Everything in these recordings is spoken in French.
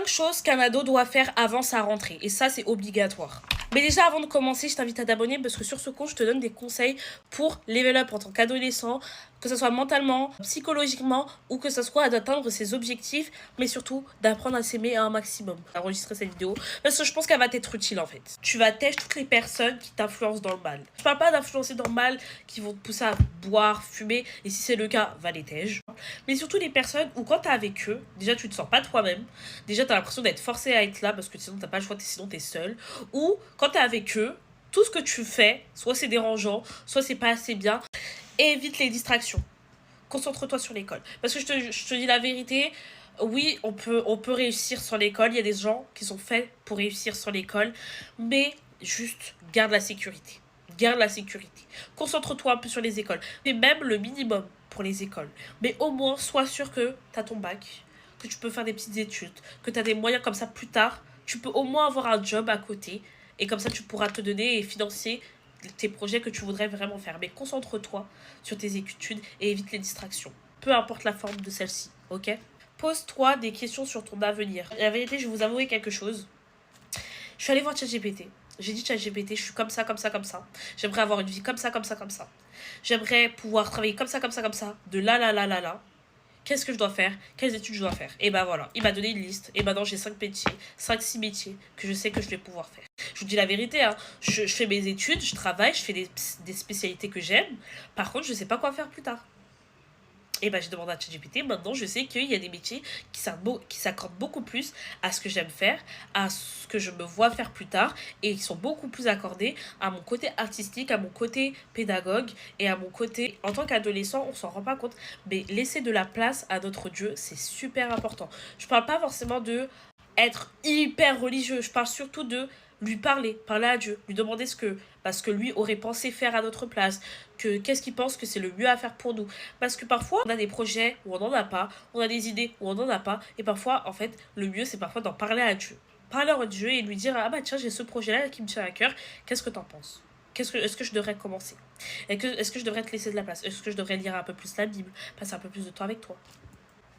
5 choses qu'un ado doit faire avant sa rentrée. Et ça, c'est obligatoire. Mais déjà, avant de commencer, je t'invite à t'abonner parce que sur ce compte, je te donne des conseils pour level up en tant qu'adolescent, que ce soit mentalement, psychologiquement ou que ce soit d'atteindre ses objectifs, mais surtout d'apprendre à s'aimer un maximum. Enregistrer cette vidéo parce que je pense qu'elle va t'être utile en fait. Tu vas têcher toutes les personnes qui t'influencent dans le mal. Je parle pas d'influencer dans le mal qui vont te pousser à boire, fumer, et si c'est le cas, va les tège. Mais surtout les personnes où quand t'es avec eux, déjà tu te sens pas toi-même, déjà t'as l'impression d'être forcé à être là parce que sinon t'as pas le choix, sinon t'es seul, ou quand t'es avec eux, tout ce que tu fais, soit c'est dérangeant, soit c'est pas assez bien. Évite les distractions. Concentre-toi sur l'école. Parce que je te dis la vérité, oui, on peut réussir sur l'école. Il y a des gens qui sont faits pour réussir sur l'école. Mais juste, garde la sécurité. Garde la sécurité. Concentre-toi un peu sur les écoles. Fais même le minimum pour les écoles. Mais au moins, sois sûr que tu as ton bac, que tu peux faire des petites études, que tu as des moyens comme ça plus tard. Tu peux au moins avoir un job à côté. Et comme ça, tu pourras te donner et financer tes projets que tu voudrais vraiment faire. Mais concentre-toi sur tes études et évite les distractions. Peu importe la forme de celle-ci, ok? Pose-toi des questions sur ton avenir. La vérité, je vais vous avouer quelque chose. Je suis allée voir ChatGPT. J'ai dit ChatGPT, je suis comme ça, comme ça, comme ça. J'aimerais avoir une vie comme ça, comme ça, comme ça. J'aimerais pouvoir travailler comme ça, comme ça, comme ça. De là, là, là, là, là. Qu'est-ce que je dois faire? Quelles études je dois faire? Et ben voilà, il m'a donné une liste. Et maintenant j'ai 5 métiers, 5-6 métiers que je sais que je vais pouvoir faire. Je vous dis la vérité, hein. Je fais mes études, je travaille, je fais des spécialités que j'aime. Par contre, je sais pas quoi faire plus tard. Et ben j'ai demandé à ChatGPT, maintenant je sais qu'il y a des métiers qui s'accordent beaucoup plus à ce que j'aime faire, à ce que je me vois faire plus tard, et qui sont beaucoup plus accordés à mon côté artistique, à mon côté pédagogue, et à mon côté, en tant qu'adolescent, on s'en rend pas compte, mais laisser de la place à notre Dieu, c'est super important. Je parle pas forcément de être hyper religieux, je parle surtout de lui parler à Dieu, lui demander parce que lui aurait pensé faire à notre place, qu'est-ce qu'il pense que c'est le mieux à faire pour nous. Parce que parfois, on a des projets où on n'en a pas, on a des idées où on n'en a pas, et parfois, en fait, le mieux, c'est parfois d'en parler à Dieu. Parler à Dieu et lui dire, ah bah tiens, j'ai ce projet-là qui me tient à cœur, qu'est-ce que t'en penses? Est-ce que je devrais commencer? Est-ce que je devrais te laisser de la place? Est-ce que je devrais lire un peu plus la Bible? Passer un peu plus de temps avec toi?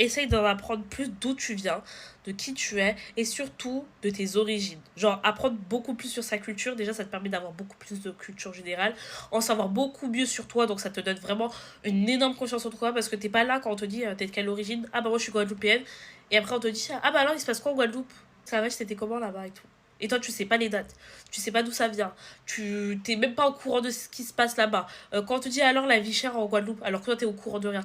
Essaye d'en apprendre plus d'où tu viens, de qui tu es et surtout de tes origines. Genre, apprendre beaucoup plus sur sa culture, déjà ça te permet d'avoir beaucoup plus de culture générale, en savoir beaucoup mieux sur toi, donc ça te donne vraiment une énorme confiance en toi parce que t'es pas là quand on te dit t'es de quelle origine? Ah bah moi je suis guadeloupéenne. Et après on te dit ah bah alors il se passe quoi en Guadeloupe? Ça va, c'était comment là-bas et tout. Et toi, tu sais pas les dates, tu sais pas d'où ça vient, tu t'es même pas au courant de ce qui se passe là-bas. Quand on te dit alors la vie chère en Guadeloupe, alors que toi t'es au courant de rien.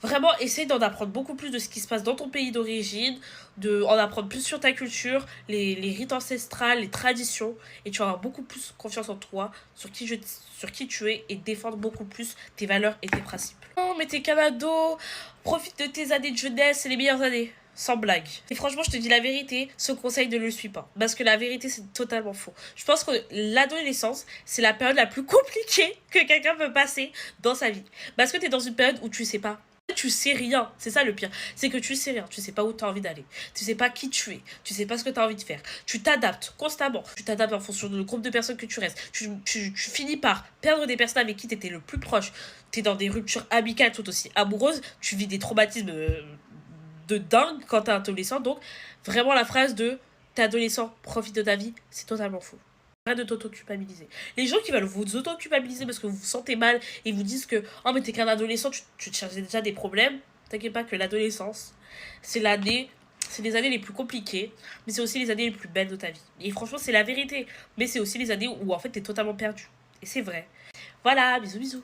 Vraiment, essaye d'en apprendre beaucoup plus de ce qui se passe dans ton pays d'origine, en apprendre plus sur ta culture, les rites ancestrales, les traditions, et tu vas avoir beaucoup plus confiance en toi, sur qui tu es, et défendre beaucoup plus tes valeurs et tes principes. Non, mais t'es qu'un ado, profite de tes années de jeunesse, c'est les meilleures années. Sans blague. Et franchement, je te dis la vérité, ce conseil ne le suit pas. Parce que la vérité, c'est totalement faux. Je pense que l'adolescence, c'est la période la plus compliquée que quelqu'un peut passer dans sa vie. Parce que t'es dans une période où tu sais pas. Tu sais rien, c'est ça le pire, c'est que tu sais rien, tu sais pas où tu as envie d'aller, tu sais pas qui tu es, tu sais pas ce que tu as envie de faire, tu t'adaptes constamment, tu t'adaptes en fonction du groupe de personnes que tu restes, tu finis par perdre des personnes avec qui tu étais le plus proche, tu es dans des ruptures amicales tout aussi amoureuses, tu vis des traumatismes de dingue quand t'es adolescent, donc vraiment la phrase de t'es adolescent, profite de ta vie, c'est totalement faux. Arrête de t'auto-culpabiliser. Les gens qui veulent vous auto-culpabiliser parce que vous vous sentez mal et vous disent que oh mais t'es qu'un adolescent, tu te cherches déjà des problèmes. T'inquiète pas que l'adolescence, c'est les années les plus compliquées, mais c'est aussi les années les plus belles de ta vie. Et franchement, c'est la vérité. Mais c'est aussi les années où en fait t'es totalement perdu. Et c'est vrai. Voilà, bisous bisous.